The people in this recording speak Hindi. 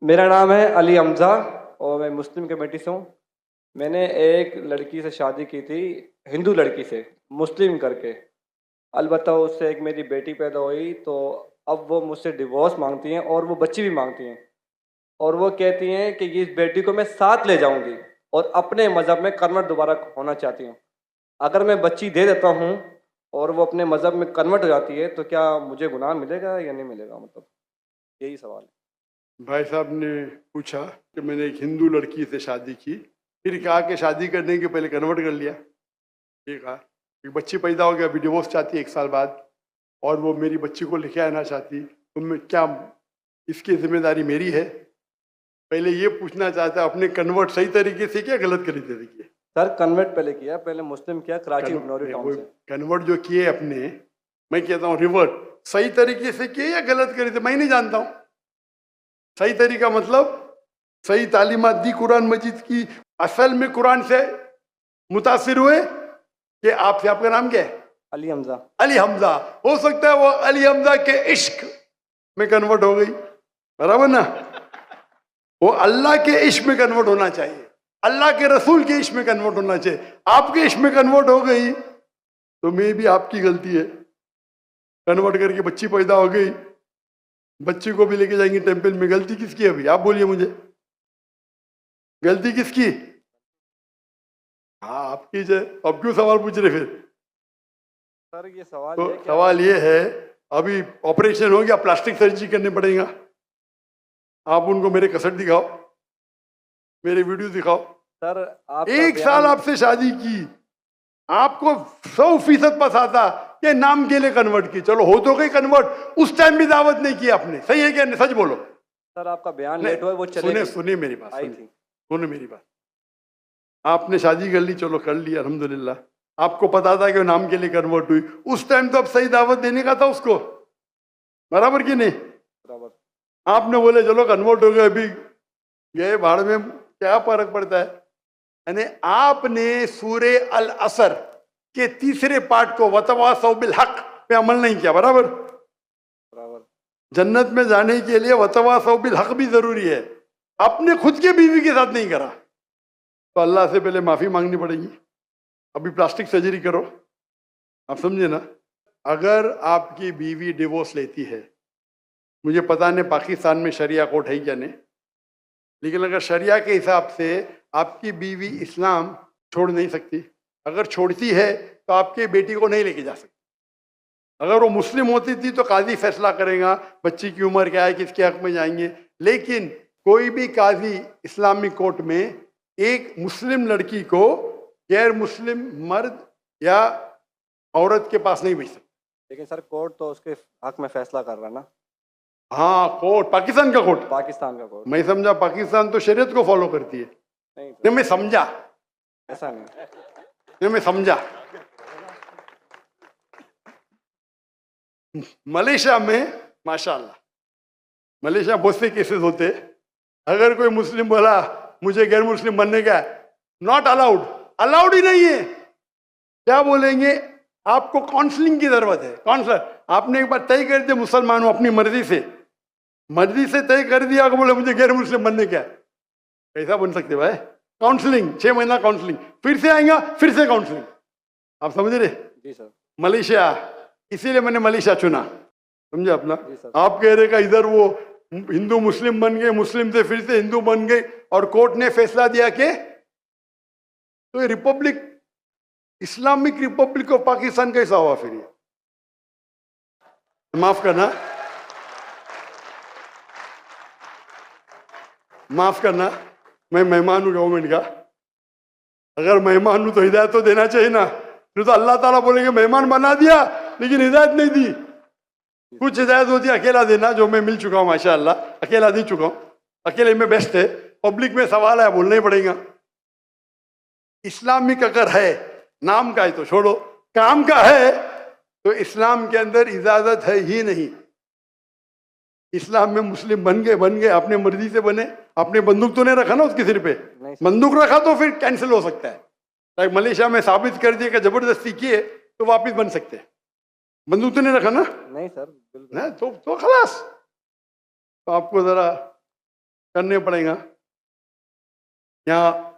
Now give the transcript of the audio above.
मेरा नाम है अली हमज़ा और मैं मुस्लिम कमेटी से हूँ। मैंने एक लड़की से शादी की थी, हिंदू लड़की से, मुस्लिम करके। अलबत्ता उससे एक मेरी बेटी पैदा हुई, तो अब वो मुझसे डिवोर्स मांगती हैं और वो बच्ची भी मांगती हैं। और वो कहती हैं कि इस बेटी को मैं साथ ले जाऊंगी और अपने मज़हब में कन्वर्ट दोबारा होना चाहती हूँ। अगर मैं बच्ची दे देता हूँ और वो अपने मज़हब में कन्वर्ट हो जाती है, तो क्या मुझे गुनाह मिलेगा या नहीं मिलेगा? मतलब यही सवाल है। भाई साहब ने पूछा कि मैंने एक हिंदू लड़की से शादी की, फिर कहा कि शादी करने के पहले कन्वर्ट कर लिया। ये कहा एक बच्ची पैदा हो गया, अभी डिवोर्स चाहती है 1 साल बाद, और वो मेरी बच्ची को लेके आना चाहती, तो मैं क्या, इसकी जिम्मेदारी मेरी है? पहले ये पूछना चाहता है अपने कन्वर्ट सही तरीके से किया, गलत तरीके से किया? सर कन्वर्ट पहले किया, पहले मुस्लिम किया कराची नौरी टाउन से। कन्वर्ट जो किए अपने, मैं कहता हूँ रिवर्ट सही तरीके से किए या गलत करे थे मैं नहीं जानता हूँ। सही तरीका मतलब सही तालीमात दी कुरान मजीद की, असल में कुरान से मुतासिर हुए कि आपसे, आपका नाम क्या है? अली हमजा। अली हमजा। हो सकता है वो अली हमजा के इश्क में कन्वर्ट हो गई, बराबर ना? वो अल्लाह के इश्क में कन्वर्ट होना चाहिए, अल्लाह के रसूल के इश्क में कन्वर्ट होना चाहिए। आपके इश्क में कन्वर्ट हो गई तो मे भी आपकी गलती है। कन्वर्ट करके बच्ची पैदा हो गई, बच्ची को भी लेके जाएंगे टेंपल में, गलती किसकी है अभी आप बोलिए मुझे? गलती किसकी? हाँ आपकी है। अब क्यों सवाल पूछ रहे फिर? सर ये सवाल तो सवाल ये है, अभी ऑपरेशन हो गया, प्लास्टिक सर्जरी करने पड़ेगा। आप उनको मेरे कसट दिखाओ, मेरे वीडियो दिखाओ। सर आप 1 साल आपसे शादी की, आपको 100% पता था कि नाम के लिए कन्वर्ट की, चलो हो तो गई कन्वर्ट, उस टाइम भी दावत नहीं की आपने, सही है क्या? नहीं, सच बोलो। सर आपका बयान लेट हुआ, वो चले सुने मेरी बात, आई थी। सुने मेरी बात। आपने शादी कर ली, चलो कर ली अल्हम्दुलिल्लाह, आपको पता था कि नाम के लिए कन्वर्ट हुई, उस टाइम तो अब सही दावत देने का था उसको, बराबर कि नहीं? बराबर। आपने बोले चलो कन्वर्ट हो गए, अभी गए भाड़ में, क्या फर्क पड़ता है? यानी आपने सूरे अल असर के 3रे पार्ट को वतवासौ बिल हक पे अमल नहीं किया, बराबर? बराबर। जन्नत में जाने के लिए वतवासौ बिल हक भी जरूरी है, अपने खुद के बीवी के साथ नहीं करा तो अल्लाह से पहले माफी मांगनी पड़ेगी। अभी प्लास्टिक सर्जरी करो, आप समझे ना? अगर आपकी बीवी डिवोर्स लेती है, मुझे पता नहीं पाकिस्तान में शरिया कोर्ट है क्या नहीं, लेकिन अगर शरिया के हिसाब से आपकी बीवी इस्लाम छोड़ नहीं सकती, अगर छोड़ती है तो आपके बेटी को नहीं लेके जा सकती। अगर वो मुस्लिम होती थी तो काजी फैसला करेगा बच्ची की उम्र क्या है, किसके हक में जाएंगे, लेकिन कोई भी काजी इस्लामिक कोर्ट में एक मुस्लिम लड़की को गैर मुस्लिम मर्द या औरत के पास नहीं भेज सकता। लेकिन सर कोर्ट तो उसके हक में फैसला कर रहा है ना। हाँ कोर्ट, पाकिस्तान का कोर्ट, पाकिस्तान का कोर्ट। मैं समझा पाकिस्तान तो शरीयत को फॉलो करती है। नहीं मैं समझा, ऐसा नहीं। नहीं मैं समझा। मलेशिया में माशाल्लाह, मलेशिया बहुत से केसेस होते, अगर कोई मुस्लिम बोला मुझे गैर मुस्लिम बनने का, नॉट अलाउड, अलाउड ही नहीं है। क्या बोलेंगे? आपको काउंसलिंग की जरूरत है। काउंसलर, आपने एक बार तय कर दिया मुसलमान हूं, अपनी मर्जी से तय कर दिया कि बोले मुझे गैर मुस्लिम बनने का, कैसा बन सकते भाई? काउंसलिंग, 6 महीना काउंसलिंग, फिर से आएगा, फिर से काउंसलिंग। आप समझ रहे? जी सर। मलेशिया, इसीलिए मैंने मलेशिया चुना, समझे अपना? जी आप कह रहे का इधर वो हिंदू मुस्लिम बन गए, मुस्लिम से फिर से हिंदू बन गए, और कोर्ट ने फैसला दिया कि तो ये Republic, Islamic Republic of Pakistan कैसा हुआ फिर? ये माफ करना, माफ करना, मैं मेहमान हूं गवर्नमेंट का, अगर मेहमान हूं तो हिदायत तो देना चाहिए ना। फिर तो अल्लाह ताला बोलेंगे मेहमान बना दिया लेकिन हिदायत नहीं दी। कुछ हिदायत होती है अकेला देना, जो मैं मिल चुका हूं माशाअल्लाह, अकेला दे चुका हूं, अकेले में बेस्ट है। पब्लिक में सवाल है, बोलना ही पड़ेगा। इस्लामिक अगर है, नाम का है तो छोड़ो, काम का है तो इस्लाम के अंदर इजाजत है ही नहीं। इस्लाम में मुस्लिम बन गए, अपने मर्जी से बने, आपने बंदूक तो नहीं रखा ना उसके सिर पे, बंदूक रखा तो फिर कैंसिल हो सकता है। लाइक मलेशिया में साबित कर दिया कि जबरदस्ती किए तो वापिस बन सकते हैं। बंदूक तो नहीं रखा ना? नहीं सर, बिल्कुल ना, तो खलास। तो आपको जरा करने पड़ेगा। यहाँ